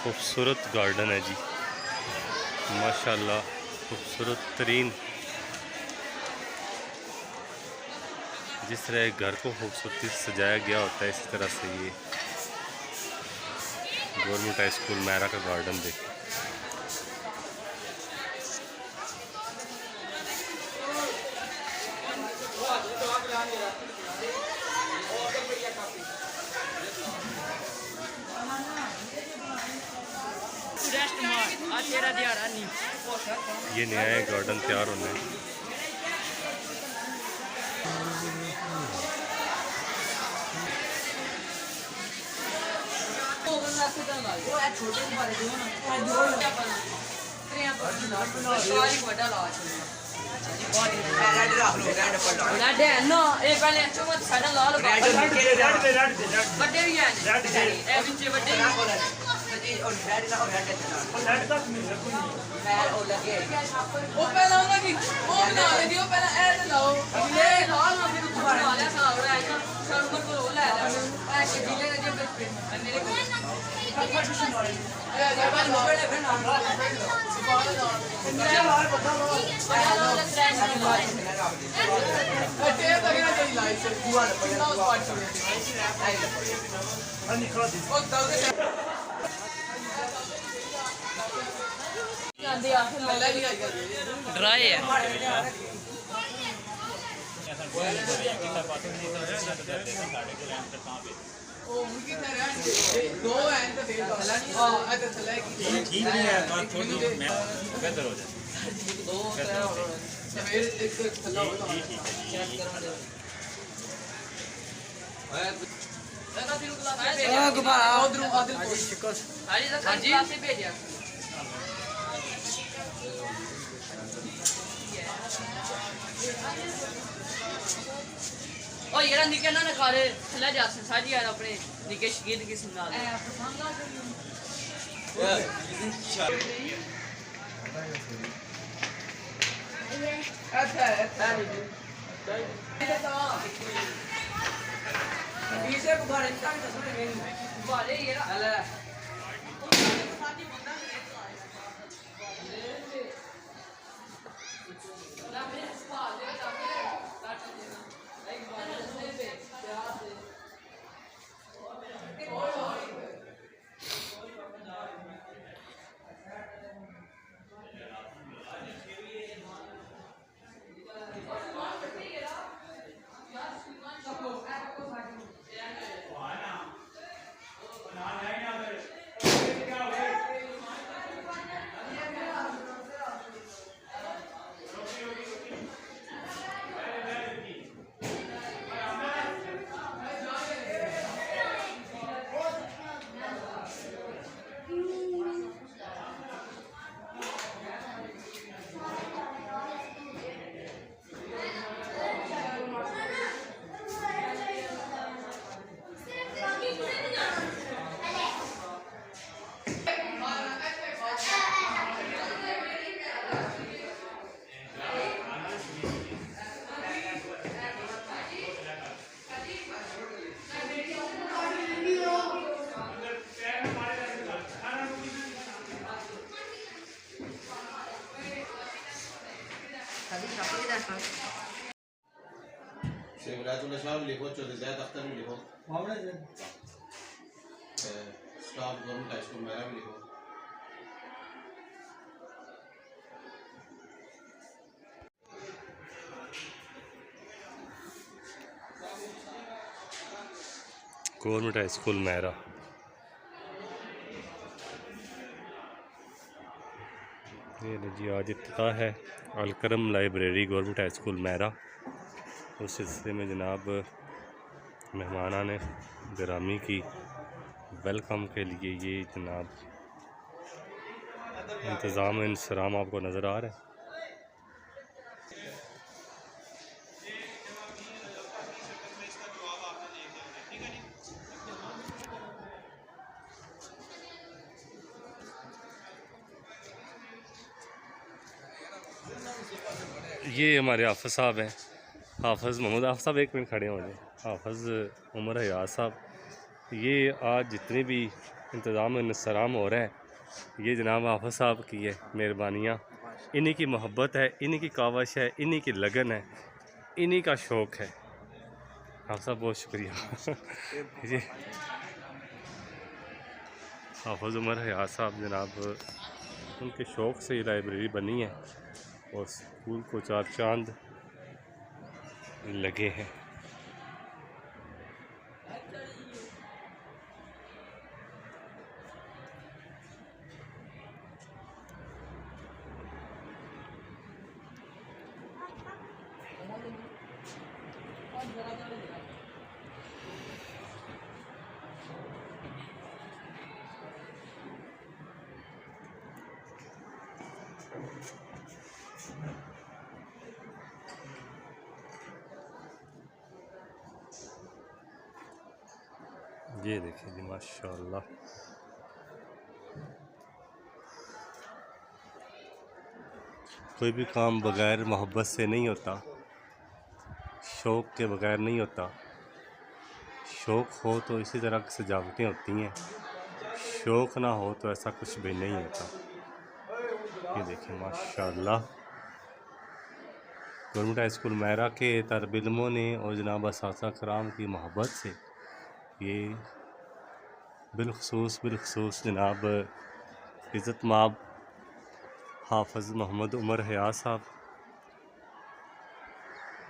खूबसूरत गार्डन है जी, माशाल्लाह खूबसूरत तरीन। जिस तरह घर को खूबसूरती से सजाया गया होता है, इसी तरह से ये गवर्नमेंट हाई स्कूल मैरा का गार्डन देखिए। ये नया गार्डन तैयार होने है। ड्राई है। ठीक नहीं है, थोड़ी बेहतर हो जाए। और ये निके ना नकारे थल्ले जा साजी यार अपने निके शकील की सुना दे अच्छा पीछे को बारे में तो सुने नहीं बारे ये अल्लाह लिखो चौधरी दफ्तर में लिखो स्टाफ गवर्नमेंट हाई स्कूल मेरा भी लिखो। Government high school Maira. ये जी आज इफ्तिताह है Alkaram library government high school Maira. उस सिलसिले में जनाब मेहमाना ने ग्रामी की वेलकम के लिए ये जनाब इंतज़ाम इंसराम आपको नज़र आ रहा है। ये हमारे हाफिज़ साहब हैं, हाफिज़ मोहम्मद। हाफिज़ साहब 1 मिनट खड़े हो जाए। हाफिज़ उमर हयात साहब, ये आज जितने भी इंतज़ाम इंतज़ाम हो रहे हैं, ये जनाब हाफिज़ साहब की है मेहरबानियाँ। इन्हीं की मोहब्बत है, इन्हीं की कावश है, इन्हीं की लगन है, इन्हीं का शौक़ है। हाफिज़ साहब बहुत शुक्रिया। ये हाफिज़ उमर हयात साहब जनाब, उनके शौक़ से ये लाइब्रेरी बनी है और स्कूल को 4 चांद लगे हैं। ये देखिए जी माशाल्लाह, कोई भी काम बगैर मोहब्बत से नहीं होता, शौक़ के बगैर नहीं होता। शौक़ हो तो इसी तरह की सजावटें होती हैं, शौक़ ना हो तो ऐसा कुछ भी नहीं होता। ये देखिए माशाल्लाह, गवर्नमेंट हाई स्कूल मैरा के तालिब इल्मों ने और जनाब असातिज़ा कराम की मोहब्बत से ये बिलखसूस जनाब इज़्ज़त माब हाफिज़ मोहम्मद उमर हयात साहब,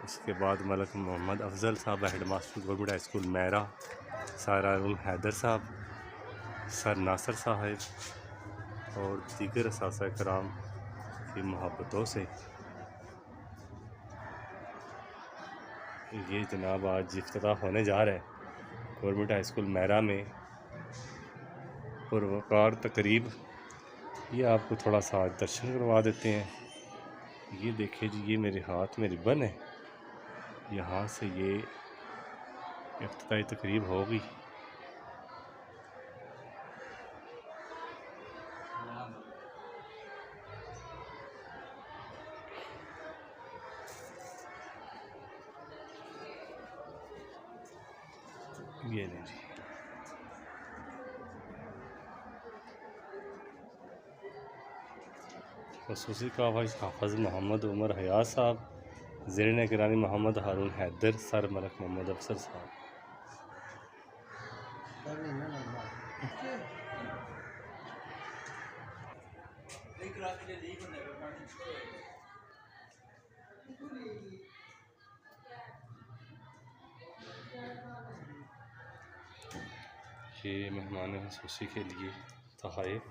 उसके बाद Malak Mohammad Afzal Sahab head master government high school Maira, sir Arun Haider Sahab, sir Nasir साहब और दीगर असातिज़ा कराम की मोहब्बतों से ये जनाब आज इफ्तिताह होने जा रहा है गवर्नमेंट हाई स्कूल मैरा में पुरवकार तकरीब। ये आपको थोड़ा सा आज दर्शन करवा देते हैं। ये देखिए जी, ये मेरे हाथ में रिबन है, यहाँ से ये इफ्तिताही तकरीब होगी। ये नहीं जी, ख़ुसूसी कावश हाफिज़ मोहम्मद उमर हयात साहब, ज़ेर निगरानी मोहम्मद हारून हैदर, सर मलक मोहम्मद अफसर साहब। ये मेहमान ख़ुसूसी के लिए तोहफ़े।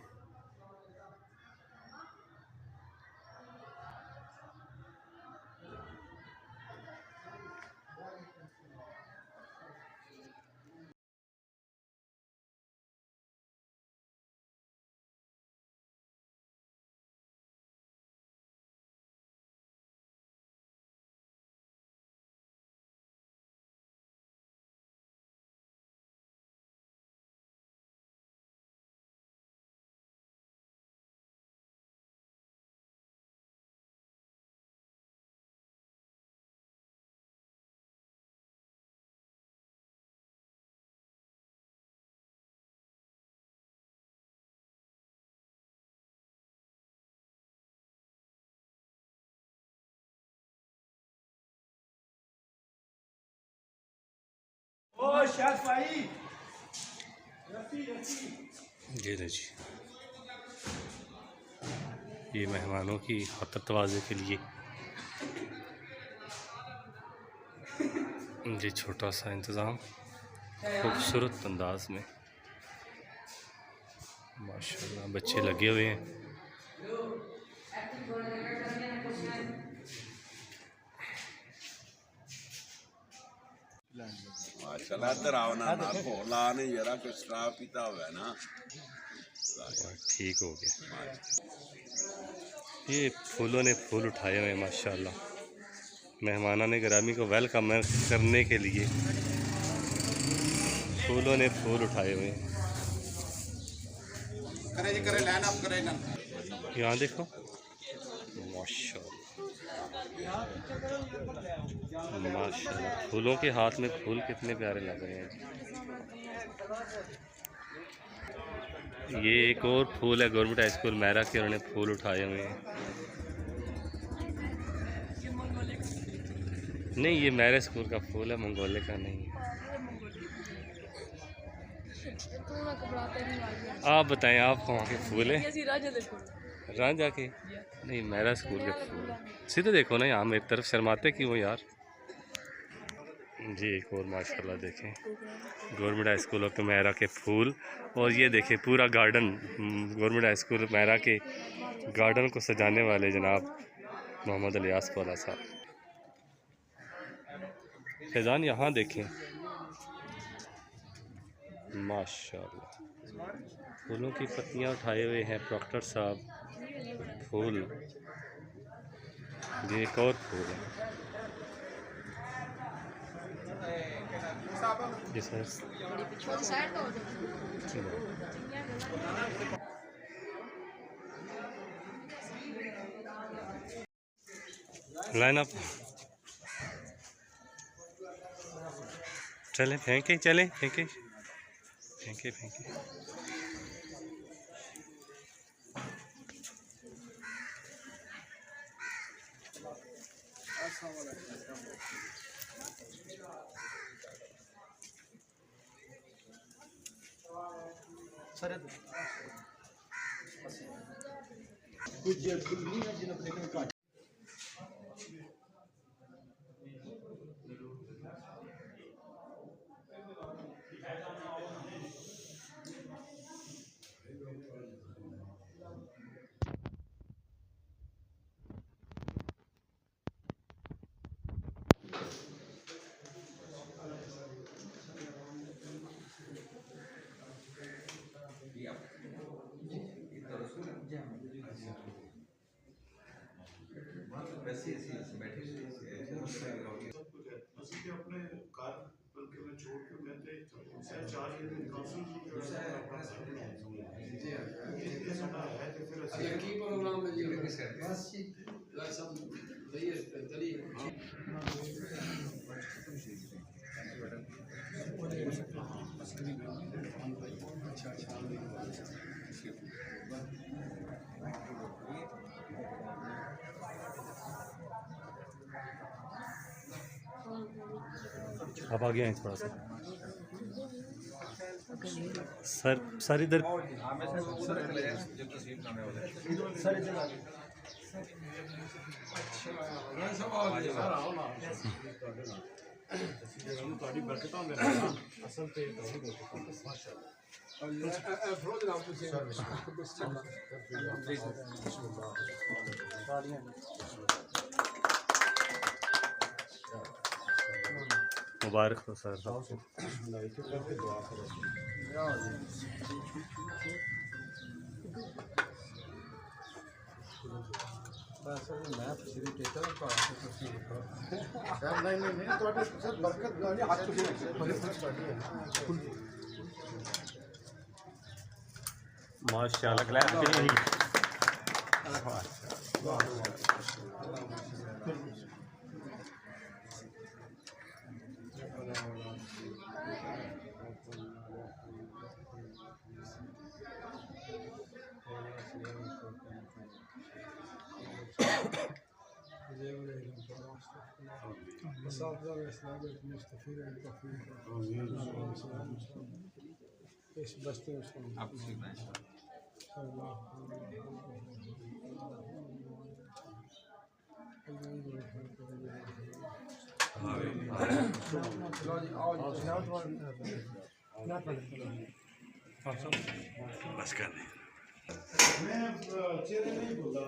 ये जी, ये मेहमानों की खातिर तवाज़े के लिए ये छोटा सा इंतज़ाम खूबसूरत अंदाज में माशाल्लाह बच्चे लगे हुए हैं। ठीक हो गया। ये फूलों ने फूल उठाए हुए हैं माशाल्लाह, मेहमाना ने गिरामी को वेलकम करने के लिए फूलों ने फूल उठाए हुए हैं। यहाँ देखो माशाल्लाह। माशाल्लाह फूलों के हाथ में फूल कितने प्यारे लग रहे हैं। ये एक और फूल है गवर्नमेंट हाई स्कूल मैरा के, उन्होंने फूल उठाए हुए हैं। नहीं ये मैरा स्कूल का फूल है, मंगोले का नहीं है। आप बताएं आप कहाँ के फूल है? रांझा के? नहीं मैरा स्कूल के फूल। सीधे देखो ना यहाँ मेरी तरफ, शर्माते क्यों हो यार। जी एक और माशाल्लाह देखें गवर्नमेंट हाई स्कूल ऑफ मैरा के फूल। और ये देखें पूरा गार्डन गवर्नमेंट हाई स्कूल मैरा के गार्डन को सजाने वाले जनाब मोहम्मद इलियास वाला साहब। फैज़ान यहाँ देखें माशाल्लाह फूलों की पत्तियाँ उठाए हुए हैं प्रॉक्टर साहब। फूल ये एक और फूल है जी सर। लाइन अप चलें फेंके चलें फेंके फेंके फेंके। अपने घर बल्कि मैं छोड़ के कहते चार काउंसिल है तो फिर की प्रोग्राम है जी बस सब अब आ गया है थोड़ा सा सर इधर मुबारक हो सर सबको। माशाल्लाह क्लैप करें। इस बस्ती में बस कर मैं चेहरे नहीं बोलता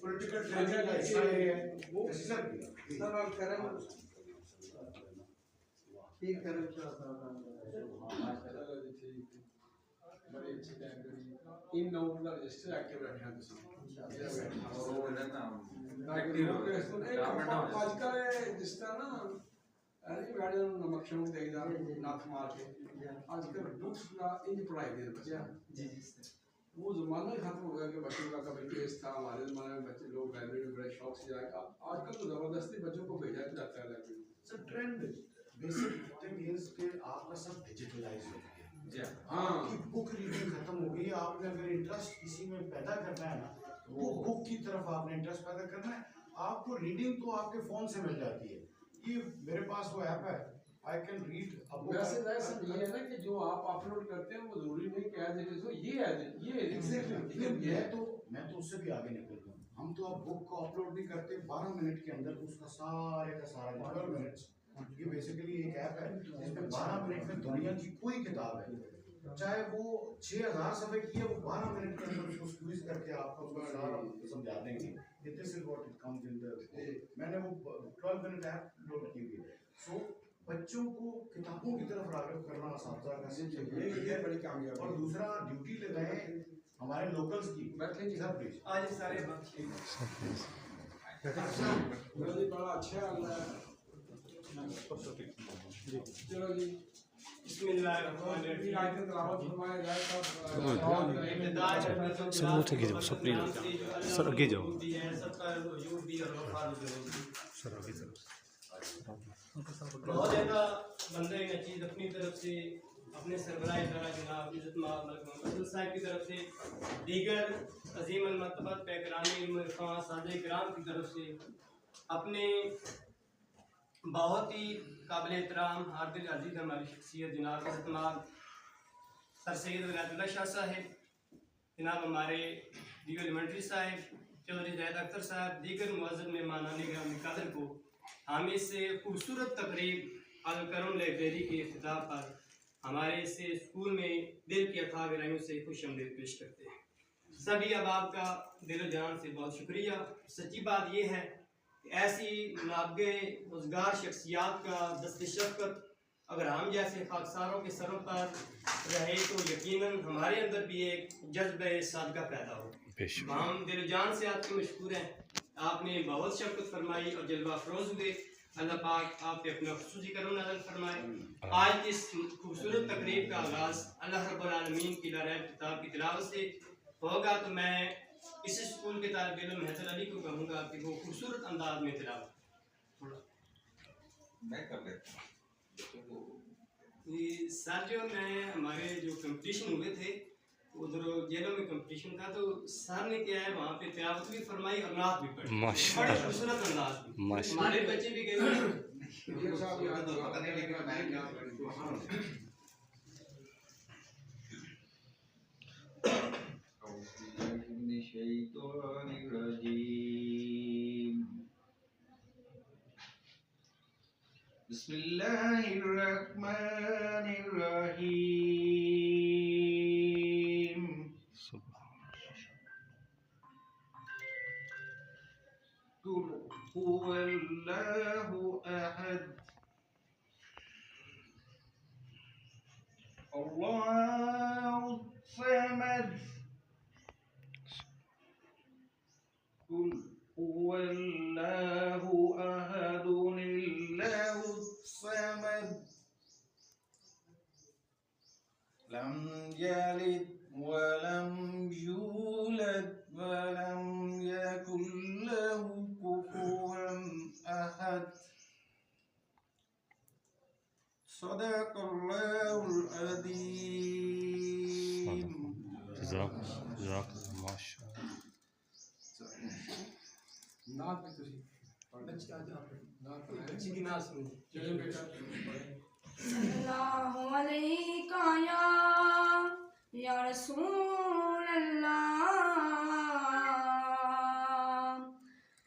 पॉलिटिकल ट्रेनिंग का हिस्सा है वो सर ठीक करम बड़ी अच्छी लाइब्रेरी इन नोट का रजिस्टर एक्टिव रखना आजकल जिस तरह ना मैडम नमक शमक देगा नाथ मार के आजकल बुक्स का इंज पढ़ाई दे बच्चा जी जी वो ज़माना ही खत्म हो गया कि बच्चों का कभी टेस्ट था। हमारे ज़माने में बच्चे लोग लाइब्रेरी में बड़े शौक से जाए। अब आजकल तो ज़बरदस्ती बच्चों को भेजा जाता है library. Sir trend basic thing is कि आपका सब डिजिटलाइज हो गया। हाँ। आपकी बुक रीडिंग खत्म हो गई। आपने अगर इंटरेस्ट किसी में पैदा करना है ना, वो बुक की तरफ आपने इंटरेस्ट पैदा करना है। आपको रीडिंग तो आपके फोन से मिल जाती है। ये मेरे पास वो ऐप है, I can read a book. वैसे सब ये है ना कि जो आप अपलोड करते हैं वो जरूरी नहीं कि एज इट इज हो। ये एग्जैक्टली मैं तो उससे भी आगे निकल गया हूँ। हम तो अब बुक को अपलोड नहीं करते, 12 मिनट के अंदर उसका सारे का सारा 12 मिनट्स, ये बेसिकली एक ऐप है जिसमें 12 मिनट में दुनिया की कोई किताब है, चाहे वो 6000 सफ़े की है, वो 12 मिनट के अंदर उसको स्क्वीज करके आपको उसका सारा समझा देंगे। This is what it comes in the. मैंने वो 12 मिनट ऐप लोड की हुई है। सो बच्चों को किताबों की तरफ राग़िब करना असातिज़ा का सबसे ये बड़ी कामयाबी। और दूसरा ड्यूटी लगाएं हमारे लोकल्स की। बैठेंगे सर प्लीज आज सारे मुझे बड़ा अच्छा लग रहा है। चलो जी आयत तिलावत फरमाया जाए तब सर वो आगे जाओ, सर प्लीज सर आगे जाओ, सर आगे जाओ। बहुत ज़्यादा बंदे नचीज़ अपनी तरफ से, अपने सरबराह इदारा जनाब इज़्ज़त मलिक मोहम्मद साहब की तरफ से, दीगर अजीम अलमतबत पैकरानी इल्म इरफान सादे किराम की तरफ से, अपने बहुत ही काबिल एहतराम हार्दिल अजीज़ हमारी शख्सियत जनाब इज़्ज़त सर सैयद वलायतुल्लाह शाह साहब, जनाब हमारे डी एलिमेंट्री साहब, चौधरी जैद अख्तर साहब, दीगर मुअज़्ज़ज़ मेहमानान गिरामी कदर को हम इस खूबसूरत तकरीब अल करम लाइब्रेरी के इफ्तिताह पर हमारे इस स्कूल में दिल की अथाह गहराइयों से खुशामदीद पेश करते हैं। सभी अहबाब का दिल जान से बहुत शुक्रिया। सच्ची बात यह है कि ऐसी नाबगे रोज़गार शख्सियात का दस्त शफ़क़त अगर हम जैसे खाकसारों के सरों पर रहे तो यकीनन हमारे अंदर भी एक जज्बे सादका पैदा हो। हम दिल जान से आपके मशकूर हैं। आपने बहुत शफ़क़त फरमाई और जलवा अफरोज़ हुए। अल्लाह पाक आप पे अपना खुसूसी करम नज़र फरमाए। आज इस खूबसूरत तकरीब का आगाज़ अल्लाह रब्बुल आलमीन की लारैब किताब की तिलावत से होगा, तो मैं इस स्कूल के तालिब इल्म महतर अली को कहूँगा कि वो खूबसूरत अंदाज में तिलावत मैं कर लेता हूँ। सर जो मैं हमारे जो कंपटीशन हुए थे उधर जेलों में कंपटीशन था, तो सर ने क्या है वहाँ पे तिलावत भी फरमाई और नात भी पढ़ी बड़े खूबसूरत अंदाज में। हमारे बच्चे भी गए बिस्मिल्लाहिर्रहमानिर्रहीम। कुल हुवल्लाहु अहद अल्लाहु समद। कुल हुवल्लाहु अहद अल्लाहु समद लम यलिद वलम यूलद वलम यकुल लहु कुफुवन अहद। सदक़ल्लाहुल अज़ीम। नात भी तुसी बच्ची की नात सुनी। चलो बेटा सल्लल्लाहु अलैका या रसूल अल्लाह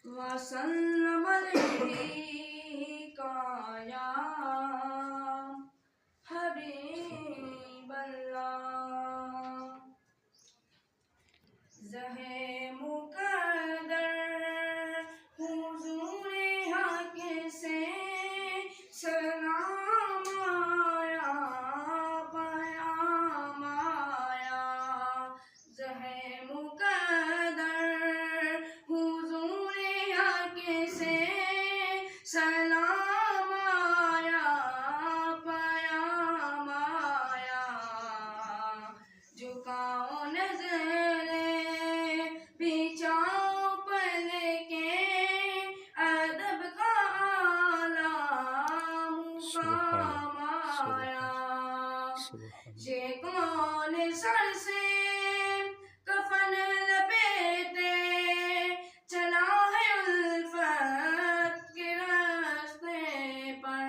वसल्लम अलैका या हबीब अल्लाह। ज़हे मुक़द्दर हुज़ूरे हक़ से सलाम आया, पयाम आया, ये कौन सर से कफन लपेटे चला है उल्फत के रास्ते पर।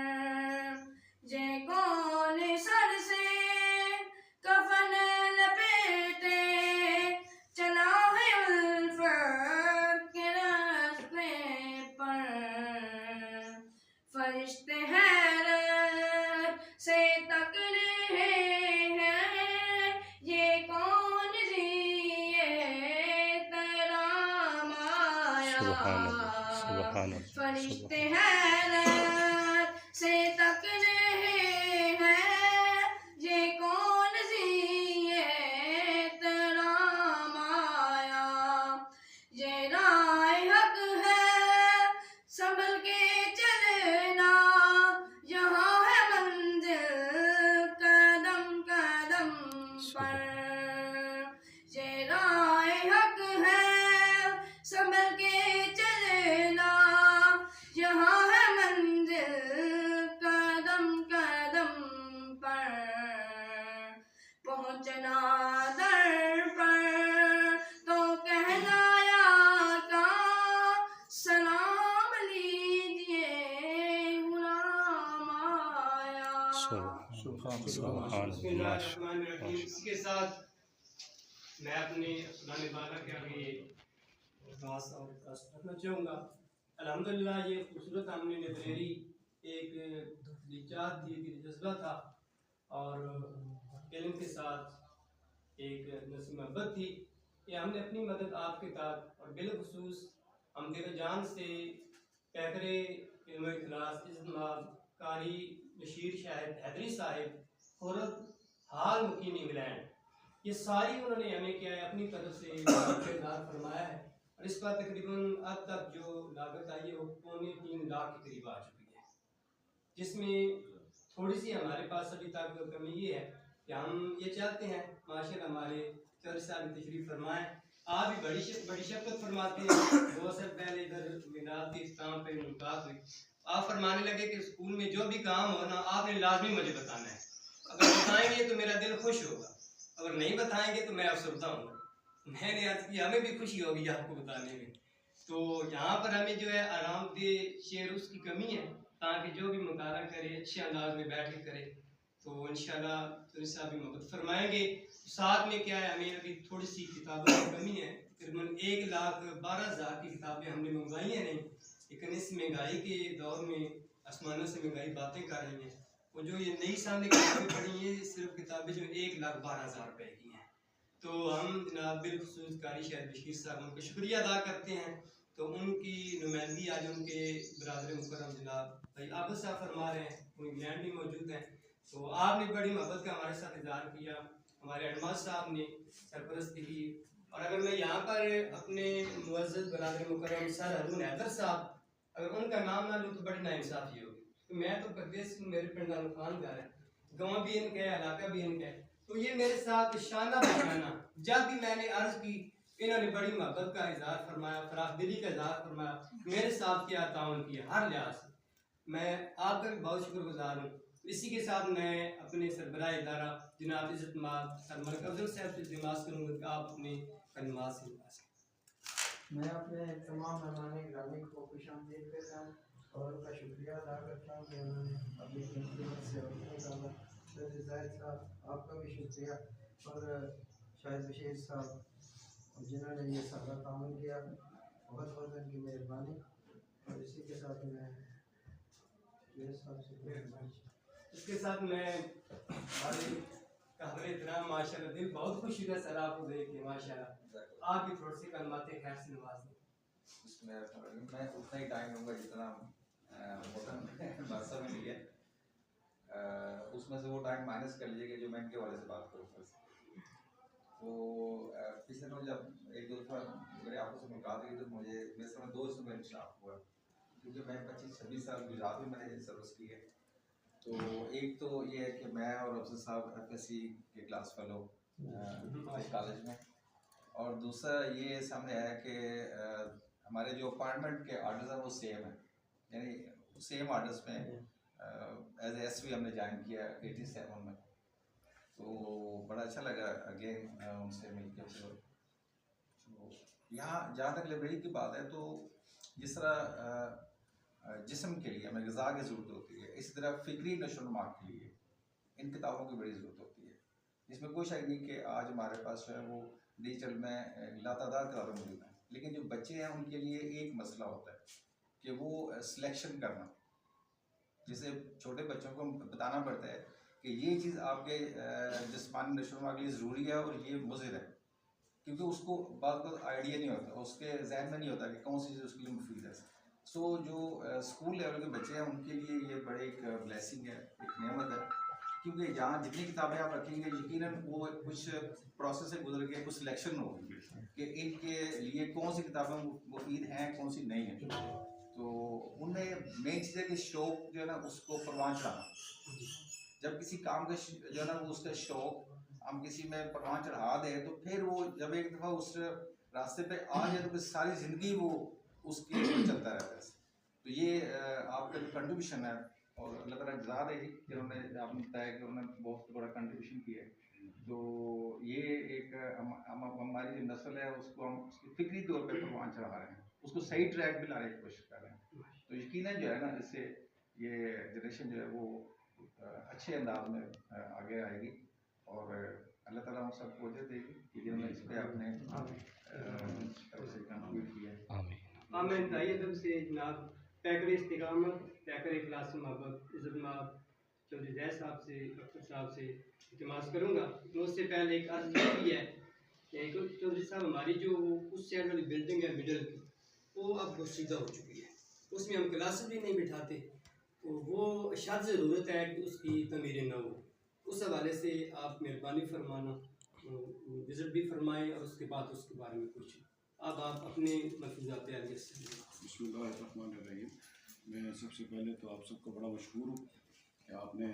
ये कौन सर से कफन लपेटे चला है उल्फत के रास्ते पर। फरिश्ते हैरत से तक रहे हैं ये कौन जी ये तेरा माया। फरिश्ते हैरत से तक रहे हैं ये कौन जी ये तेरा माया। ये राह हक है संभल के चलना यहाँ है मंजिल कदम कदम पर। ये राह हक है संभल के चलना यहाँ है मंजिल कदम कदम पर। पहुँचना दर पर तो कहलाया का सलाम लीजिए गुलाम आया। बिस्मिल्लाहिर्रहमानिर्रहीम। इसके साथ मैं अपने सुनाने वाला के आगे खास और ट्रस्ट रखना चाहूँगा। अल्हम्दुलिल्लाह ये खूबसूरत हमने लाइब्रेरी एक दिलचस्प थी, जज्बा था और इल्म के साथ एक नस्ल मोहब्बत थी कि हमने अपनी मदद आपके साथ और बिलखुसूस हम दिल जान से पैकरे इल्म इखलास इज़्माल कारी बशीर शाहिद हैदरी साहिब खुरद हाल मुकीम इंग्लैंड, ये सारी उन्होंने हमें क्या है अपनी तरफ से इज़हार फरमाया है। और इस पर तकरीबन अब तक जो लागत आई है वो 3.25 लाख के करीब आ चुकी है, जिसमें थोड़ी सी हमारे पास अभी तक कमी ये है कि हम ये चाहते हैं माशाल्लाह हमारे चौधरी साहब तशरीफ फरमाएँ। आप भी बड़ी शफ़क़त फरमाते हैं। 2 साल पहले इधर मीनात के इस्लाम पे मुलाकात हुई, आप फरमाने लगे कि स्कूल में जो भी काम हो ना आपने लाजमी मुझे बताना है, अगर बताएंगे तो मेरा दिल खुश होगा, अगर नहीं बताएंगे तो मैं अफसरदा हूँ। मैंने अर्ज़ की हमें भी खुशी होगी आपको बताने में। तो यहाँ पर हमें जो है आरामदेह शेर उसकी कमी है ताकि जो भी मुताला करे अच्छे अंदाज में बैठ के करे। तो इंशाल्लाह चौधरी साहब भी मदद फरमाएंगे। साथ में क्या है हमें अभी थोड़ी सी किताबों की कमी है, तकरीबन 1,12,000 की किताबें हमने मंगवाई हैं नहीं, लेकिन इस महंगाई के दौर में आसमानों से महंगाई बातें कर रही हैं। वो जो ये नई सामने किताबें पढ़ी हैं सिर्फ किताबें जो 1,12,000 रुपये की हैं। तो हम जनाब बिलखुसूस कारी शाहिद बशीर साहब उनका शुक्रिया अदा करते हैं। तो उनकी नुमाइंदगी आज उनके बरादर मुकर्रम जनाब भाई आबद साहब फरमा रहे हैं, वो इंग्लैंड में मौजूद हैं। तो आपने बड़ी मोहब्बत का हमारे साथ इज़हार किया, हमारे अडमास साहब ने सरपरस्ती की। और अगर मैं यहाँ पर अपने मुअज़्ज़ज़ बरादर मुकर्रम सर हारून हैदर साहब अगर उनका नाम ना लूँ तो बड़ी नाइंसाफ़ी होगी। तो मैं तो प्रदेश मेरे पिंड खान जा रहा है, गाँव भी इनका है, इलाका भी इनका है। तो ये मेरे साथ शाना बशाना जब भी मैंने अर्ज़ की इन्होंने बड़ी मोहब्बत का इज़हार फरमाया, फराख दिली का इज़हार फरमाया, मेरे साथ किया, ताउन किया हर लिहाज से। मैं आपका भी बहुत शुक्रगुजार हूँ। इसी के साथ मैं अपने सरबराह इदारा जनाब इज़्ज़तमाल सर मलिक अफजल साहब से इल्तिमास करूँगा कि आप अपने कलमात से मैं अपने तमाम मेहमान ग्रामी को खुशामदीद करता हूँ और उनका शुक्रिया अदा करता हूँ कि उन्होंने अपनी कीमत से निकाला। जाहिद साहब आपका भी शुक्रिया और शाहिद बशीर साहब जिन्होंने ये सारा काम किया, बहुत बहुत उनकी मेहरबानी। और इसी के साथ मैं इसके साथ मैं हमारे काबिल इतराम माशाल्लाह दिल बहुत खुश हुआ सर आपको देख के माशाल्लाह। आप भी थोड़ी सी कलमाते खैर से नवाज दें। मैं उतना ही टाइम लूँगा जितना मरसा में लिया, उसमें से वो टाइम माइनस कर लीजिएगा जो मैं इनके वाले से बात करूँ। तो पिछले रोज जब एक दो दफ़ा मेरे आपस से मुलाकात हुई तो मुझे मेरे समय 2 इसमें इंतशाफ हुआ, क्योंकि मैं 25-26 साल गुजरात में मैंने सर्विस की है। तो एक तो ये है कि मैं और अफसर साहब FSC के क्लास फेलो कॉलेज में, और दूसरा ये सामने आया कि हमारे जो अपॉइंटमेंट के आर्डर्स हैं वो सेम है, यानी सेम आर्डर्स में एज SV हमने ज्वाइन किया 87 में। तो बड़ा अच्छा लगा अगेन उनसे मिलकर। तो यहाँ जहाँ तक लाइब्रेरी की बात है, तो जिस तरह जिस्म के लिए हमें ग़िज़ा की ज़रूरत होती है, इस तरह फ़िक्री नशोनुमा के लिए इन किताबों की बड़ी ज़रूरत होती है, जिसमें कोई शक नहीं कि आज हमारे पास जो है वो डिजिटल में लातादार किताबें मौजूद हैं, लेकिन जो बच्चे हैं उनके लिए एक मसला होता है कि वो सिलेक्शन करना। जैसे छोटे बच्चों को बताना पड़ता है कि ये चीज़ आपके जिस्मानी नशोनुमा के लिए ज़रूरी है और ये मुज़िर है, क्योंकि उसको बात आइडिया नहीं होता, उसके जहन में नहीं होता कि कौन सी चीज़ उसके लिए मुफीद है। सो जो स्कूल लेवल के बच्चे हैं उनके लिए ये बड़े एक ब्लेसिंग है, एक नेमत है, क्योंकि जहाँ जितनी किताबें आप रखेंगे यकीनन वो कुछ प्रोसेस से गुजर के कुछ सिलेक्शन होगी कि इनके लिए कौन सी किताबें मुफीद हैं, कौन सी नहीं है। तो उनमें मेन चीज़ है कि शौक जो है ना उसको परवान चढ़ाना। जब किसी काम का जो है ना वो उसका शौक हम किसी में परवान चढ़ा दें, तो फिर वो जब एक दफ़ा उस रास्ते पे आ जाए तो फिर सारी ज़िंदगी वो उसके चलता रहता है। तो ये आपका जो कंट्रीब्यूशन है, और अल्लाह ताला जज़ा देगी कि उन्होंने आपने बताया कि उन्होंने बहुत बड़ा कंट्रीब्यूशन किया है। तो ये एक हमारी जो नस्ल है उसको हम उसकी फिक्री तौर पे परवान चढ़ा रहे हैं, उसको सही ट्रैक पे लाने की कोशिश कर रहे हैं। तो यकीनन जो है ना इससे ये जनरेशन जो है वो अच्छे अंदाज में आगे आएगी, और अल्लाह ताला हम सबको वजह देगी कि जिन्होंने इस पर अपने तरफ से कंट्रीब्यूट किया है। मैं इंतहाई अदब से जनाब पैकर इस्तिकामत, पैकर इखलास मोहब्बत इज़्ज़त-माब चौधरी ज़ैद साहब से, अख्तर साहब से इल्तिमास करूँगा। तो उससे पहले एक अर्ज़ ये भी है कि चौधरी साहब हमारी जो उस साइड वाली बिल्डिंग है मिडल की, वो अब पोशीदा हो चुकी है, उसमें हम क्लासेस भी नहीं बिठाते, तो वो अशाद ज़रूरत है कि उसकी तमीर न हो। उस हवाले से आप मेहरबानी फरमाना, विज़िट भी फरमाएँ और उसके बाद उसके बारे में कुछ अब आप अपने मलफूज़ात आलिया से। बिस्मिल्लाहिर्रहमानिर्रहीम। मैं सबसे पहले तो आप सबको बड़ा मशहूर हूँ कि आपने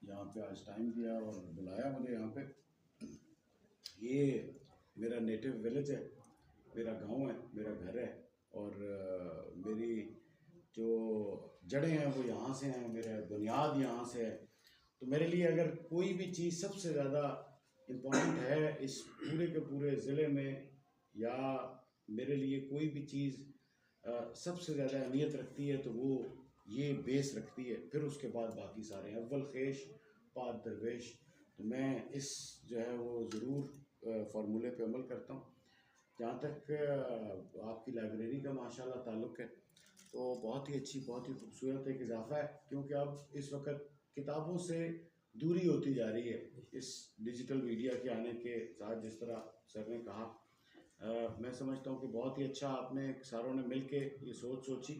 यहाँ पे आज टाइम दिया और बुलाया मुझे यहाँ पे। ये मेरा नेटिव विलेज है, मेरा गांव है, मेरा घर है, और मेरी जो जड़ें हैं वो यहाँ से हैं, मेरा बुनियाद यहाँ से है। तो मेरे लिए अगर कोई भी चीज़ सबसे ज़्यादा इम्पोर्टेंट है इस पूरे के पूरे ज़िले में, या मेरे लिए कोई भी चीज़ सबसे ज़्यादा अहमियत रखती है, तो वो ये बेस रखती है, फिर उसके बाद बाकी सारे अव्वल ख़ेश बाद दरवेश। तो मैं इस जो है वो ज़रूर फार्मूले पे अमल करता हूँ। जहाँ तक आपकी लाइब्रेरी का माशाल्लाह ताल्लुक़ है, तो बहुत ही अच्छी, बहुत ही खूबसूरत एक इजाफ़ा है, क्योंकि अब इस वक्त किताबों से दूरी होती जा रही है इस डिजिटल मीडिया के आने के साथ। जिस तरह सर ने कहा, मैं समझता हूँ कि बहुत ही अच्छा आपने सारों ने मिल के ये सोच सोची।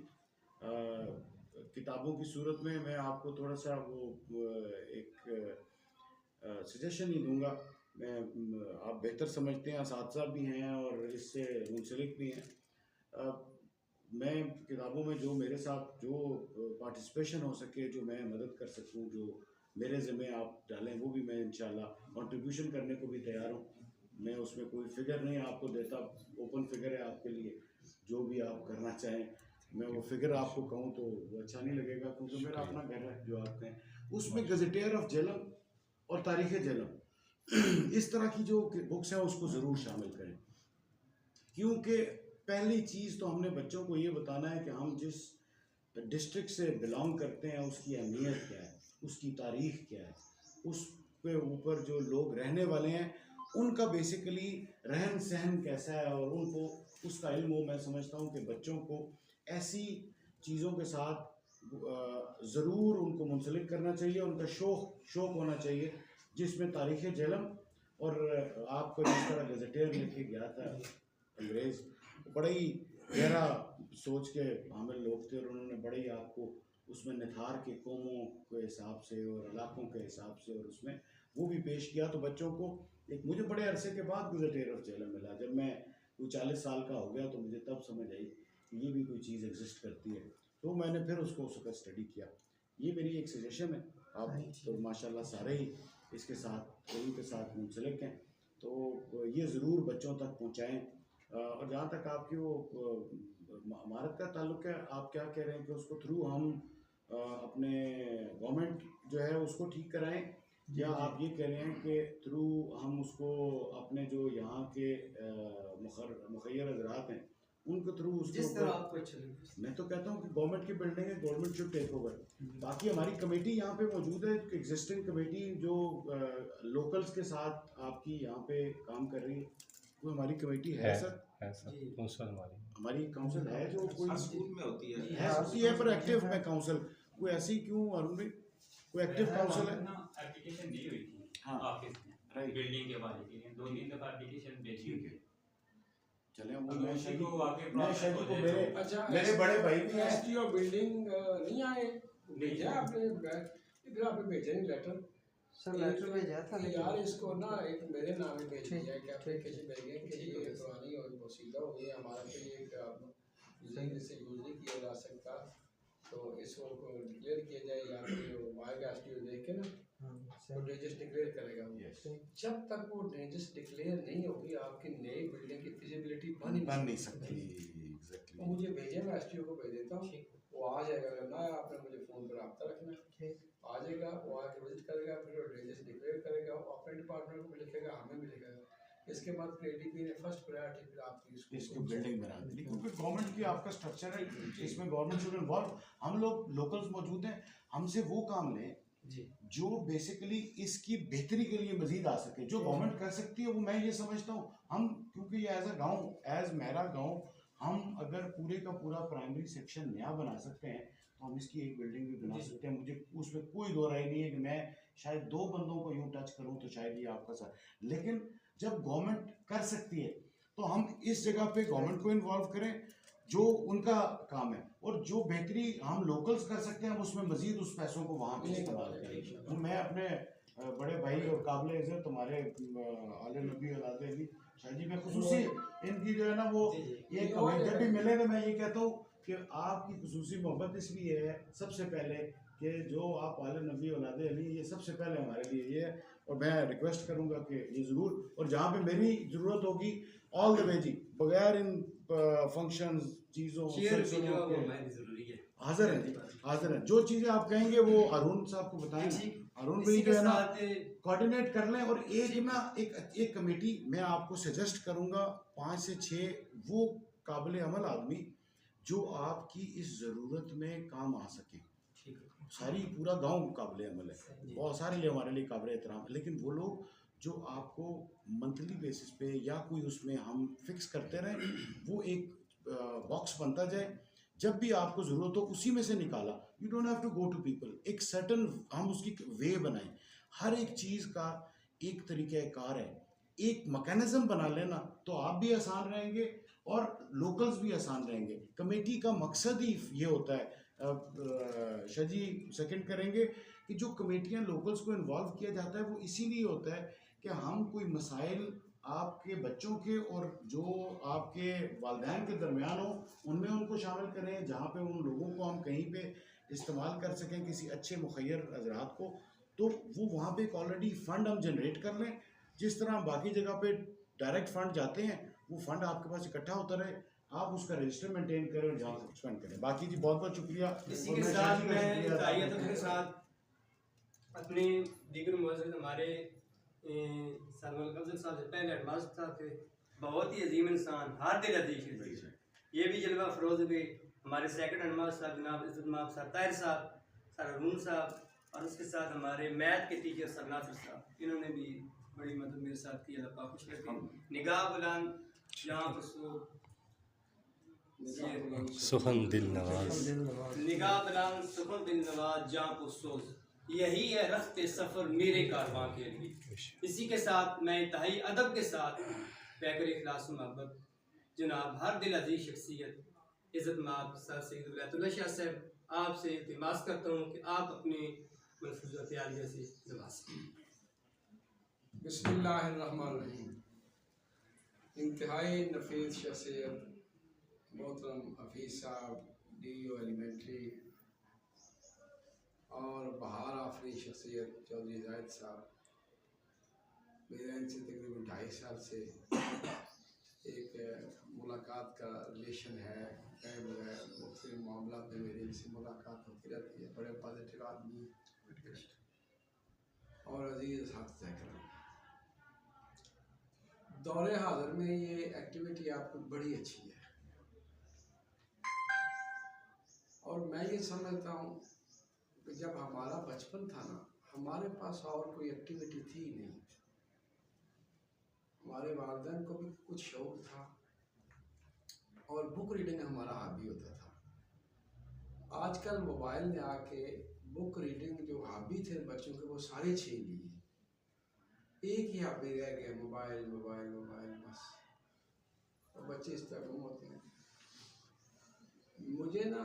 किताबों की सूरत में मैं आपको थोड़ा सा वो एक सजेशन ही दूंगा। मैं आप बेहतर समझते हैं, असातिज़ा भी हैं और इससे मुंसलिक भी हैं। मैं किताबों में जो मेरे साथ जो पार्टिसिपेशन हो सके, जो मैं मदद कर सकूं, जो मेरे ज़िम्मे आप डालें, वो भी मैं इंशाल्लाह कंट्रीब्यूशन करने को भी तैयार हूं। मैं उसमें कोई फ़िगर नहीं आपको देता, ओपन फ़िगर है आपके लिए, जो भी आप करना चाहें। मैं वो फ़िगर आपको कहूँ तो वो अच्छा नहीं लगेगा, क्योंकि मेरा अपना घर है जो आप कहें। उसमें गज़ेटियर ऑफ जेहलम और तारीख़ जेहलम इस तरह की जो बुक्स हैं उसको ज़रूर शामिल करें, क्योंकि पहली चीज़ तो हमने बच्चों को ये बताना है कि हम जिस डिस्ट्रिक्ट से बिलोंग करते हैं उसकी अहमियत क्या है, उसकी तारीख़ क्या है, उस पे ऊपर जो लोग रहने वाले हैं उनका बेसिकली रहन सहन कैसा है, और उनको उसका इल्म हो। मैं समझता हूँ कि बच्चों को ऐसी चीज़ों के साथ ज़रूर उनको मुंसलिक करना चाहिए, उनका शौक़ होना चाहिए, जिसमें तारीख़ जेहलम और आपको जिस तरह गज़ेटियर लेके गया था अंग्रेज़, बड़ा ही गहरा सोच के हामिल लोग थे, और उन्होंने बड़े ही आपको उसमें निथार के कौमों के हिसाब से और इलाकों के हिसाब से और उसमें वो भी पेश किया। तो बच्चों को एक, मुझे बड़े अरसे के बाद गज़ेटियर ऑफ जेहलम मिला, जब मैं कोई 40 साल का हो गया, तो मुझे तब समझ आई कि ये भी कोई चीज़ एग्जिस्ट करती है। तो मैंने फिर उसको उस वक्त स्टडी किया। ये मेरी एक सजेशन है। आप तो माशाल्लाह सारे ही इसके साथ लोगों के साथ मुंसलिक हैं, तो ये ज़रूर बच्चों तक पहुँचाएँ। और जहाँ तक आपकी वो इमारत का ताल्लुक़ है, आप क्या कह रहे हैं कि उसको थ्रू हम अपने गवर्नमेंट जो है उसको ठीक कराएं, या आप ये कह रहे हैं कि थ्रू हम उसको अपने जो यहाँ के मुखैर हजरात हैं उनके थ्रू उसको जिस तरह आपको अच्छा लगे। मैं तो कहता हूँ कि गवर्नमेंट की बिल्डिंग है, गवर्नमेंट शुड टेक ओवर। बाकी हमारी कमेटी यहाँ पे मौजूद है, एग्जिस्टिंग कमेटी जो लोकल्स के साथ आपकी यहाँ पे काम कर रही है, वो हमारी कमेटी है सर। काउंसिल हमारी काउंसिल है जो कोई स्कूल में होती है होती है, पर एक्टिव में काउंसिल कोई ऐसी क्यों अरुण भाई, कोई एक्टिव काउंसिल है? एप्लीकेशन दी हुई थी हाँ ऑफिस में राइट, बिल्डिंग के बारे में 2-3 दफा एप्लीकेशन भेजी हुई है। चले वो अब मैं उसी शादी को आगे मैं process शादी हो को जाए मेरे अच्छा मेरे बड़े भाई भी हैं। एसटीओ बिल्डिंग नहीं आए, भेजा आपने इधर आपने भेजा नहीं लेटर सर लेटर भेजा था लेकिन यार इसको ना एक मेरे नाम पे भेज दिया है कि एप्लीकेशन भेजेंगे कि ये पुरानी और पोसीदा हो गई हमारा पे ये यूजिंग से यूज नहीं किया जा सकता, तो इसको डिक्लेयर किया जाए या फिर वाइग एसटीओ देख के ना वो डेंजरस डिक्लेयर करेगा वो। जब तक वो डेंजरस डिक्लेयर नहीं होगी आपकी नई बिल्डिंग की फिजिबिलिटी बन नहीं सकती। एग्जैक्टली तो मुझे भेजे, मैं एसटीओ को भेज देता हूँ, वो आ जाएगा। अगर ना आपने मुझे फ़ोन पर रब्ता रखना है, आ जाएगा, वो आके विजिट करेगा, फिर वो डेंजरस डिक्लेयर करेगा, वो अपने डिपार्टमेंट को भी लिखेगा, हमें भी लिखेगा। इसके बाद फिर एडीपी ने फर्स्ट प्रायोरिटी फिर आपकी इसको बिल्डिंग बना दी, क्योंकि गवर्नमेंट की आपका स्ट्रक्चर है, इसमें गवर्नमेंट शुड इन्वॉल्व। हम लोग लोकल्स मौजूद हैं, हमसे वो काम लें जो बेसिकली इसकी बेहतरी के लिए मजीद आ सके। जो गवर्नमेंट कर सकती है वो मैं ये समझता हूँ हम, क्योंकि ये एज अ गाँव, एज मेरा गाँव, हम अगर पूरे का पूरा प्राइमरी सेक्शन नया बना सकते हैं तो हम इसकी एक बिल्डिंग भी बना सकते हैं। मुझे उसमें कोई दो राय नहीं है कि मैं शायद 2 बंदों को यूँ टच करूँ तो शायद ये आपका साथ, लेकिन जब गवर्नमेंट कर सकती है तो हम इस जगह पे गवर्नमेंट को इन्वॉल्व करें जो उनका काम है, और जो बेहतरी हम लोकल्स कर सकते हैं हम उसमें मजीद उस पैसों को वहाँ पे इस्तेमाल करें। तो मैं अपने बड़े भाई और काबिल इज़्ज़त तुम्हारे आले नबी औलाद अली शाह जी में खुसूसी इनकी जो है ना वो एक जब भी मिले तो मैं ये कहता हूँ कि आपकी खुसूसी मोहब्बत इसलिए है सबसे पहले कि जो आप आले नबी औलाद अली, ये सबसे पहले हमारे लिए ये है। और मैं रिक्वेस्ट करूँगा कि ये ज़रूर, और जहाँ पे मेरी ज़रूरत होगी ऑल द वे जी, बगैर इन फंक्शंस चीज़ों हाजिर हैं जी, हाजिर हैं। जो चीज़ें आप कहेंगे वो अरुण साहब को बताएं, अरुण भाई जो है ना कोऑर्डिनेट कर लें। और एक ना एक कमेटी मैं आपको सजेस्ट करूँगा, 5 से 6 वो काबिल अमल आदमी जो आपकी इस ज़रूरत में काम आ सके। सारी पूरा गांव काबिल अमल है, बहुत सारे लिए हमारे लिए काबिल एहतराम, लेकिन वो लोग जो आपको मंथली बेसिस पे या कोई उसमें हम फिक्स करते रहें, वो एक बॉक्स बनता जाए, जब भी आपको ज़रूरत हो उसी में से निकाला। You don't have to go to people, एक सर्टन हम उसकी वे बनाएं। हर एक चीज़ का एक तरीक़ाकार है, एक मैकेनिज़्म बना लेना तो आप भी आसान रहेंगे और लोकल्स भी आसान रहेंगे। कमेटी का मकसद ही ये होता है, शाजी सेकंड करेंगे, कि जो कमेटियां लोकल्स को इन्वॉल्व किया जाता है वो इसीलिए होता है कि हम कोई मसाइल आपके बच्चों के और जो आपके वालिदैन के दरमियान हो उनमें उनको शामिल करें, जहाँ पे उन लोगों को हम कहीं पे इस्तेमाल कर सकें किसी अच्छे मुखैर हजरात को, तो वो वहाँ पे एक ऑलरेडी फ़ंड हम जनरेट कर लें। जिस तरह हम बाकी जगह पे डायरेक्ट फ़ंड जाते हैं वो फ़ंड आपके पास इकट्ठा होता रहे, आप उसका रजिस्टर मेंटेन करें और जहाँ स्पेंड करें। बाकी जी बहुत बहुत शुक्रिया। इसी के साथ मैं तायतों के साथ अपने दीगर मुअज़्ज़िज़ हमारे सलमान कब्ज़ल साहब से पहले एडवांस साहब थे, बहुत ही अजीम इंसान, हर दिल अजीज, ये भी जलवा फरोज हुए। हमारे सेकंड एडवांस साहब जनाब इज़्ज़त माब सर ताहिर साहब, सर अरुण साहब, और उसके साथ हमारे मैथ के टीचर सर नासिर साहब, इन्होंने भी बड़ी मदद मेरे साथ की। अल्लाह पाक खुश रखे। निगाह बुलंद जहाँ सुखन दिल नवाज, निगाह बुलंद सुखन दिल नवाज जहाँ पुरसोज, यही है रस्ते सफ़र मेरे कारवां के लिए। इसी के साथ मैं इंतहाई अदब के साथ पैकर इखलास मोहब्बत जनाब हर दिल अजीज शख्सियत इज़्ज़त माब सर सैयद वलायतुल्लाह शाह साहब आपसे इल्तिमास करता हूँ कि आप अपने मलफूज़ात आलिया से नवाज़। बिस्मिल्लाहिर्रहमानिर्रहीम। इंतहाई नफीस शख्सियत मोहतरम हफीज़ साहब DO एलिमेंट्री और बहार आफरी शख्सियत चौधरी जाहिद साहब, मेरा इनसे तकरीबन 2.5 साल से एक मुलाकात का रिलेशन है। कई बगैर मुख्तलिफ मामला में मेरी इनसे मुलाकात होती रहती है। बड़े पॉजिटिव आदमी और अजीज़ साथी करम, दौरे हाज़िर में ये एक्टिविटी आपको बड़ी अच्छी है और मैं ये समझता हूँ कि जब हमारा बचपन था ना, हमारे पास और कोई एक्टिविटी थी नहीं। हमारे वालिदैन को भी कुछ शौक था और बुक रीडिंग हमारा हॉबी होता था। आजकल मोबाइल ने आके बुक रीडिंग जो हॉबी थे बच्चों के वो सारे छीन लिए। एक ही हॉबी रह गया, मोबाइल मोबाइल मोबाइल बस, और बच्चे इस तरह गुम होते हैं। मुझे ना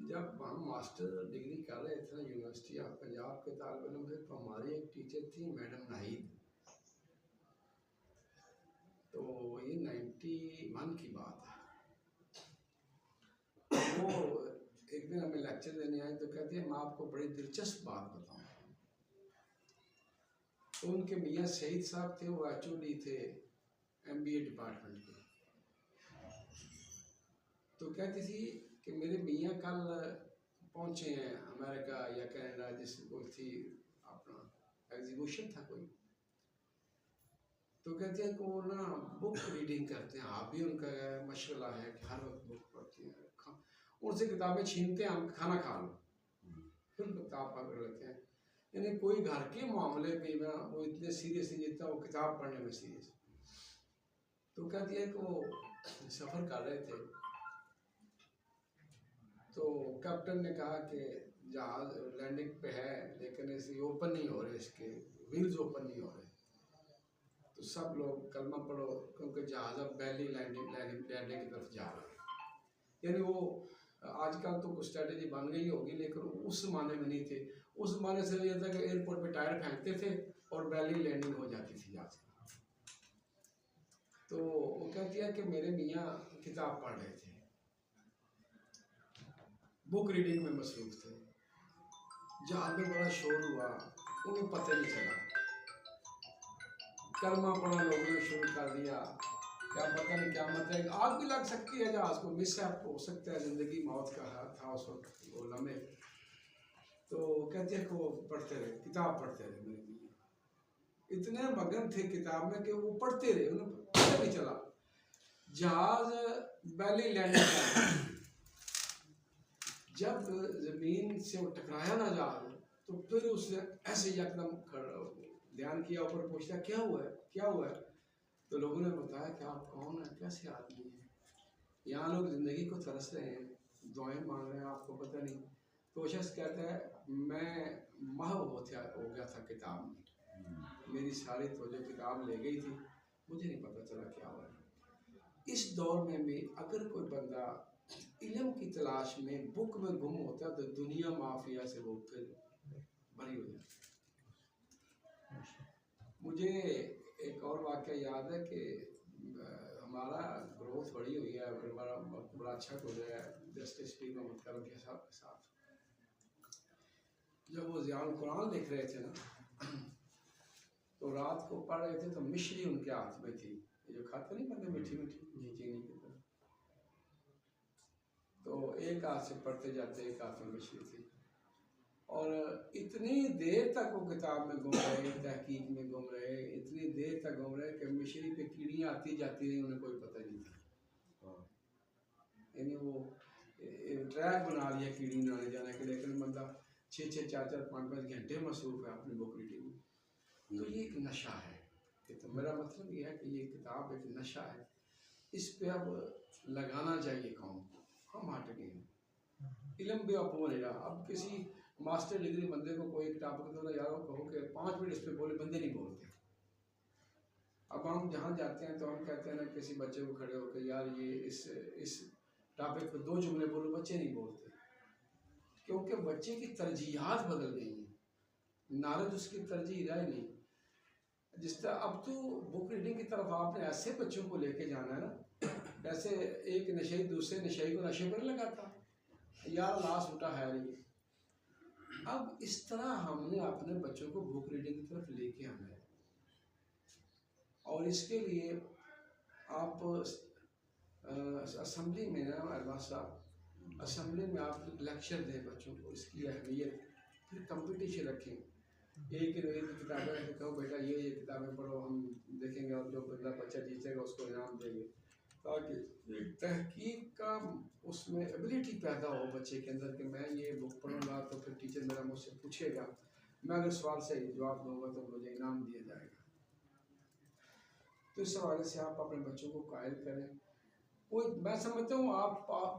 जब हम मास्टर डिग्री कर रहे थे ना यूनिवर्सिटी ऑफ पंजाब के तालिब इल्म थे, तो हमारी एक टीचर थी मैडम नाहिद। तो ये 91 की बात है। वो एक दिन हमें लेक्चर देने आए तो कहते हैं मैं आपको बड़ी दिलचस्प बात बताऊँ। तो उनके मियाँ सईद साहब थे, वो HOD थे MBA डिपार्टमेंट के। तो कहती थी कि मेरे मियाँ कल पहुँचे हैं अमेरिका या कनाडा, जिस कोई थी अपना एग्जीबिशन था कोई। तो कहते हैं कि वो ना बुक रीडिंग करते हैं, हॉबी उनका है, मशगला है कि हर वक्त बुक पढ़ते हैं। उनसे किताबें छीनते हैं, हम खाना खा लो, फिर किताब पकड़ लेते हैं। यानी कोई घर के मामले में ना वो इतने सीरियस नहीं जितना वो किताब पढ़ने में सीरियस। तो कहती है कि वो सफ़र कर रहे थे तो कैप्टन ने कहा कि जहाज़ लैंडिंग पे है लेकिन ऐसे ओपन नहीं हो रहे, इसके व्हील्स ओपन नहीं हो रहे। तो सब लोग कलमा पढ़ो क्योंकि जहाज़ अब पहली लैंडिंग की तरफ जा रहा है। यानी वो आजकल तो कुछ स्ट्रेटजी बन गई होगी लेकिन उस ज़माने में नहीं थे। उस ज़माने से ये था कि एयरपोर्ट पे टायर फेंकते थे और बैली लैंडिंग हो जाती थी जहाज़ की। तो वो कहती है कि मेरे मियाँ किताब पढ़ रहे थे, बुक रीडिंग में मसरूफ़ थे। जहाज़ में बड़ा शोर हुआ, उन्हें पता नहीं चला। कलमा पढ़ना लोगों ने शुरू कर दिया, क्या पता नहीं क्या मत है, आग भी लग सकती है, जहाज़ को मिस हो सकता है, ज़िंदगी मौत का था उस वक्त वो लम्हे। तो कहते हैं कि वो पढ़ते रहे, किताब पढ़ते रहे। मेरे मियाँ इतने मगन थे किताब में कि वो पढ़ते रहे, उन्हें पता नहीं चला। जहाज़ बैली लैंडिंग कर, जब ज़मीन से वो टकराया ना जहाज़, तो फिर उसने ऐसे यकदम ध्यान किया, ऊपर पूछता क्या हुआ है, क्या हुआ है। तो लोगों ने बताया कि आप कौन हैं, कैसे आदमी हैं, यहाँ लोग ज़िंदगी को तरस रहे हैं, दुआएं मांग रहे हैं, आपको पता नहीं। तो शख्स कहता है मैं महव हो गया था किताब में, मेरी सारी तवज्जो किताब ले गई थी, मुझे नहीं पता चला क्या हुआ। इस दौर में भी अगर कोई बंदा इल्म की तलाश में बुक में गुम होता है तो दुनिया माफिया से वो फिर बरी हो जाती है। मुझे एक और वाक़या याद है कि हमारा ग्रोथ बड़ी हुई है, बड़ा अच्छा गुजरा है जस्टिस पी मोहम्मद करम के साहब के साथ। जब वो ज़ियाउल कुरान लिख रहे थे ना तो रात को पढ़ रहे थे तो मिश्री उनके हाथ में थी, ये जो खाते नहीं बंदे मीठी मीठी चीनी की तरह। तो एक हाथ से पढ़ते जाते, एक हाथ में मिश्री थी और इतनी देर तक वो किताब में घूम रहे, तहकीक में घूम रहे, इतनी देर तक घूम रहे कि मिश्री पे कीड़ियाँ आती जाती रही, उन्हें कोई पता नहीं था। यानी वो ट्रैक बना लिया कीड़ी न आने जाने के, लेकिन बंदा 6-6, 4-4, 5-5 घंटे मसरूफ़ है अपनी बुक रीडिंग में। तो ये एक नशा है। तो मेरा मतलब ये है कि ये किताब एक नशा है, इस पे अब लगाना चाहिए कौम को। हम हट गए हैं, इल्म भी आप बोलेगा। अब किसी मास्टर डिग्री बंदे को कोई किताब को तो यार कहो कि 5 मिनट इस पे बोले, बंदे नहीं बोलते। अब हम जहाँ जाते हैं तो हम कहते हैं ना किसी बच्चे को खड़े होकर यार ये इस टॉपिक पे 2 जुमले बोलो, बच्चे नहीं बोलते क्योंकि बच्चे की तरजीहात बदल गई हैं, नॉलेज उसकी तरजीह रह नहीं। जिस तरह अब तो बुक रीडिंग की तरफ आपने ऐसे बच्चों को लेके जाना है ना, जैसे एक नशे दूसरे नशे को नशे पर लगाता, यार लाश उठा है नहीं। अब इस तरह हमने अपने बच्चों को बुक रीडिंग की तरफ लेके आना है और इसके लिए आप असम्बली में ना अरबाज साहब, असम्बली में आप लेक्चर दें बच्चों को इसकी अहमियत, फिर कंपटीशन रखें एक ही किताबें रख के कहो बेटा ये किताबें पढ़ो, हम देखेंगे और जो बंदा बच्चा जीतेगा उसको इनाम देंगे, ताकि एक तहकीक का उसमें एबिलिटी पैदा हो बच्चे के अंदर कि मैं ये बुक पढ़ूंगा तो फिर टीचर मेरा मुझसे पूछेगा, मैं अगर सवाल से जवाब दूंगा तो मुझे इनाम दिया जाएगा। तो इस हवाले से आप अपने बच्चों को कायल करें। कोई मैं समझता हूँ आप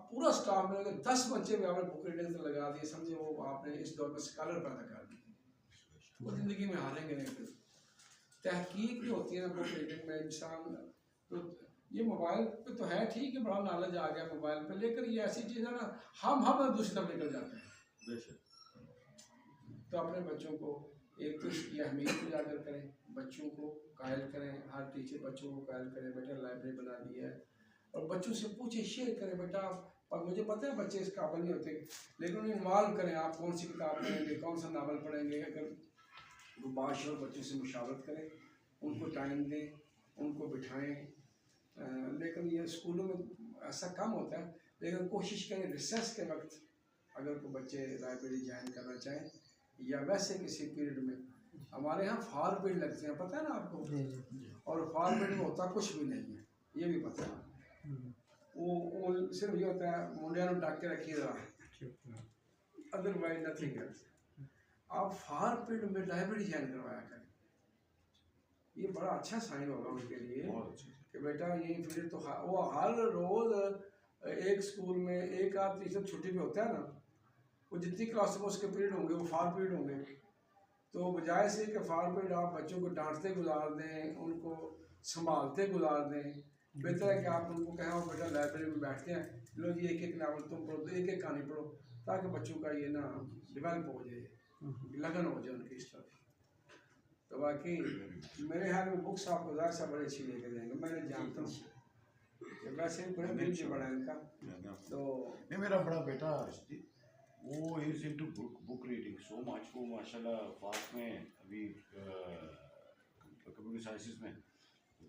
पूरा स्टाफ में अगर 10 बच्चे भी आपने बुक रीडिंग से लगा दिए, समझे वो आपने इस दौर में स्कॉलर पैदा कर दिए, वो ज़िंदगी में हारेंगे नहीं। फिर तहकीक भी होती है ना बुक रीडिंग में। इंसान तो ये मोबाइल पे तो है ठीक है, बड़ा नॉलेज आ गया मोबाइल पे, लेकिन ये ऐसी चीज़ है ना हम दूसरी तरफ निकल जाते हैं। तो अपने बच्चों को एक तो इसकी अहमियत उजागर करें, बच्चों को कायल करें, हर टीचर बच्चों को कायल करें, बेटा लाइब्रेरी बना दी है, और बच्चों से पूछे शेयर करें बेटा। और मुझे पता है बच्चे इस काबिल नहीं होते, लेकिन उन्हें इन्वॉल्व करें, आप कौन सी किताब पढ़ेंगे, कौन सा नावल पढ़ेंगे, अगर वो बाशर बच्चों से मुशावरत करें, उनको टाइम दें, उनको बिठाएं। लेकिन ये स्कूलों में ऐसा कम होता है, लेकिन कोशिश करें रिसेस के वक्त अगर कोई बच्चे लाइब्रेरी ज्वाइन करना चाहें या वैसे किसी पीरियड में। हमारे यहाँ फार पीरियड लगते हैं, पता है ना आपको, और फार पीरियड में होता कुछ भी नहीं है, ये भी पता है। वो सिर्फ ये होता है मुंडिया में डाक के रखी रहा है, अदरवाइज नथिंग एल्स। आप फार पीरियड में लाइब्रेरी ज्वाइन करवाया करें, ये बड़ा अच्छा साइन होगा उनके लिए कि बेटा ये पीरियड तो वो हर रोज़ एक स्कूल में एक आध टीचर छुट्टी पे होता है ना, वो जितनी क्लास में उसके पीरियड होंगे वो फार पीरियड होंगे। तो बजाय से कि फार पीरियड आप बच्चों को डांटते गुजार दें, उनको संभालते गुजार दें, बेहतर है कि आप उनको कहें और बेटा लाइब्रेरी में बैठते हैं, लो जी एक एक नावल तुम पढ़ो, तो एक एक कहानी पढ़ो, ताकि बच्चों का ये ना डेवलप हो जाए, लगन हो जाए उनकी इस तरफ। तो बाकी मेरे ख्याल में बुक्स आपको ज़्यादा सा बड़ी अच्छी लेके देंगे, मैंने जानता हूँ वैसे भी बड़े दिल से बड़ा इनका। तो नहीं मेरा बड़ा बेटा वो is into book reading so much, वो माशाल्लाह फास्ट में अभी कंप्यूटर साइंसेस में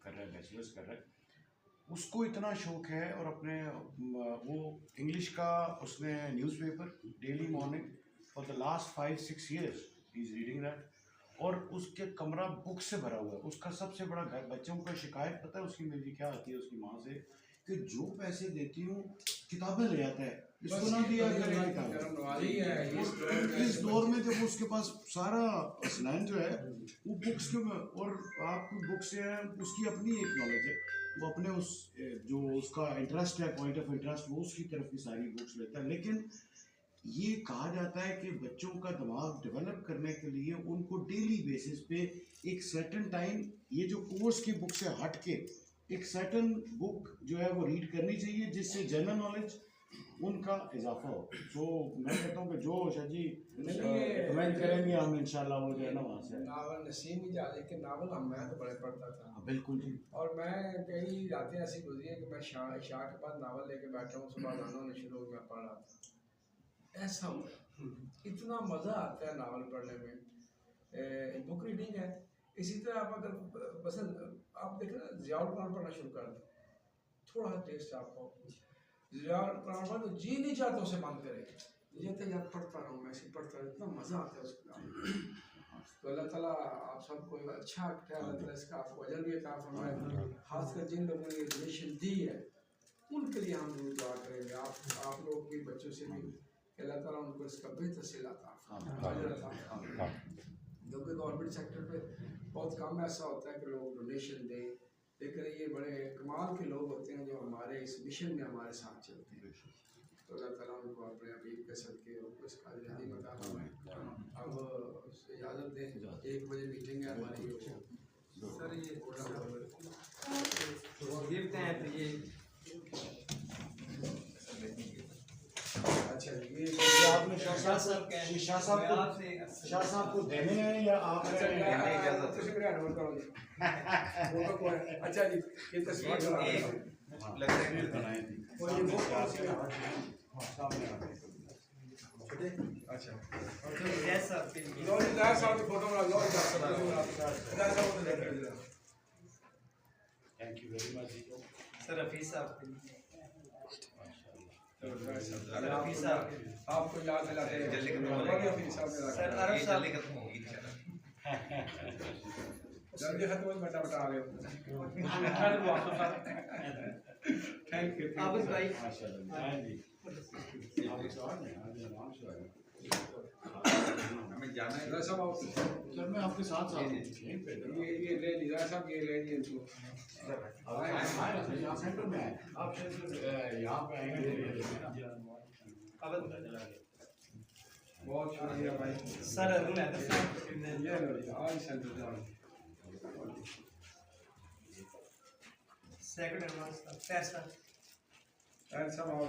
कर रहा है, बैचलर्स कर रहा है, उसको इतना शौक है। और अपने वो इंग्लिश का उसने newspaper daily morning for the last 5-6 years he is reading that, और उसके कमरा बुक से भरा हुआ है। उसका सबसे बड़ा घर, बच्चों का शिकायत पता है उसकी मेरी क्या आती है उसकी माँ से, कि जो पैसे देती हूँ किताबें ले आता है, इसको ना दिया इस दौर में जब उसके पास सारा असनान जो है वो बुक्स के, और आपकी बुक से है उसकी अपनी एक नॉलेज है, वो अपने उस जो उसका इंटरेस्ट है, पॉइंट ऑफ इंटरेस्ट, वो उसकी तरफ की सारी बुक्स लेता है। लेकिन ये कहा जाता है कि बच्चों का दिमाग डेवलप करने के लिए उनको डेली बेसिस पे एक सर्टेन टाइम, ये जो कोर्स की बुक से हट के एक सर्टेन बुक जो है वो रीड करनी चाहिए, जिससे जनरल नॉलेज उनका इजाफा हो। तो मैं कहता हूँ कि जो शाह जी कमेंट करेंगे हम इंशाल्लाह वो जो है ना वहाँ से नावल नसीम ही जा, लेकिन नावल मैं तो बड़े पढ़ता था। बिल्कुल जी। और मैं कई रातें ऐसी गुजरी है कि मैं शाह के बाद नावल लेके बैठा हूँ, सुबह गाना होने शुरू हो मैं पढ़ रहा था। ऐसा इतना मज़ा आता है नावल पढ़ने में, बुक रीडिंग है। इसी तरह आप अगर बस आप देखें ना, ज़ियाउल कुरान पढ़ना शुरू कर दें, थोड़ा टेस्ट आपको ज़ियाउल कुरान पढ़ तो जी नहीं चाहता उसे बंद करें, ये तो यार पढ़ता रहूँ, मैं ऐसे पढ़ता रहूँ, इतना मज़ा आता है उसका। तो अल्लाह ताला आप सबको अच्छा अल्लाह ताला इसका आपको अजर भी अता फरमाए। खासकर जिन लोगों ने एजुकेशन दी है उनके लिए हम जरूर दुआ करेंगे, आप लोग भी बच्चों से भी, अल्लाह ताला उनको इसका बेहतर सिला अता फरमाए। क्योंकि गवर्नमेंट सेक्टर पे बहुत कम ऐसा होता है कि लोग डोनेशन दें, लेकिन ये बड़े कमाल के लोग होते हैं जो हमारे इस मिशन में हमारे साथ चलते हैं। तो अल्लाह ताला उनको अपने हबीब के सदके उनको इसका अज़ीम अता फरमाए। अब इजाज़त दें, 1 बजे मीटिंग है हमारी। सर ये गिफ्ट हैं तो ये अच्छा ये आपने शाह साहब को देने हैं या आप अच्छा जी ये तस्वीर अच्छा photo thank you very much sir. Hafeez साहब आपको याद दिलाते हैं सर, अरब साहब जल्दी खत्म बटा बटा आ गए थैंक यू आबिद भाई हमें जाना है सब सर मैं आपके साथ साथ ये ले लीजिए सब ये ले लीजिए इनको यहाँ सेंटर में आए आप यहाँ पे आएंगे बहुत शुक्रिया भाई सर अरुण है ये लो आज सेंटर जाओ सेकंड एडवांस पैसा सब आओ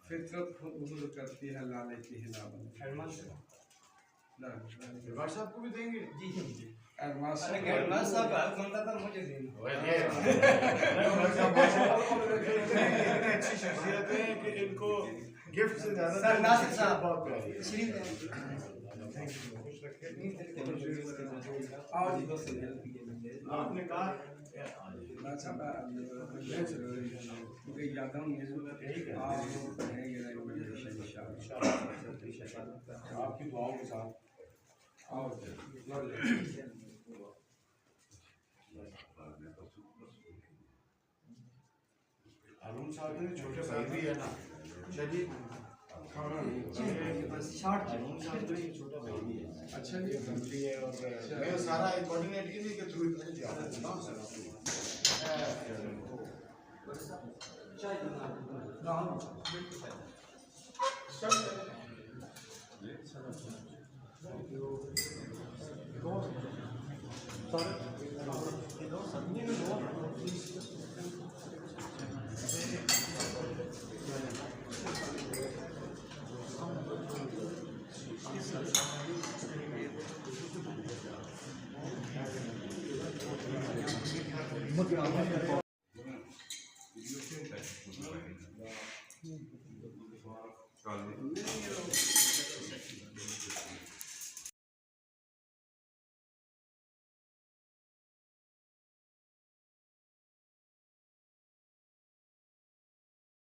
फितरत खुद हुजूर करती है ला लेती है ना एडवांस रिवार्ड साहब को भी देंगे जी एडवांस अरे एडवांस साहब आप बनता था मुझे देना इतनी अच्छी शख्सियत है कि इनको गिफ्ट से ज्यादा सर नासिर साहब बहुत प्यारी है। श्री आपने कहा अच्छा क्योंकि यादव आपकी दुआओं के साथ अरुण साहब ने छोटे भाई भी है ना चलिए अरुण साहब तो ये छोटा भाई भी है अच्छा जी फैमिली है और मैं सारा कोऑर्डिनेट इन्हीं के थ्रू इतना ज्यादा ना सर चल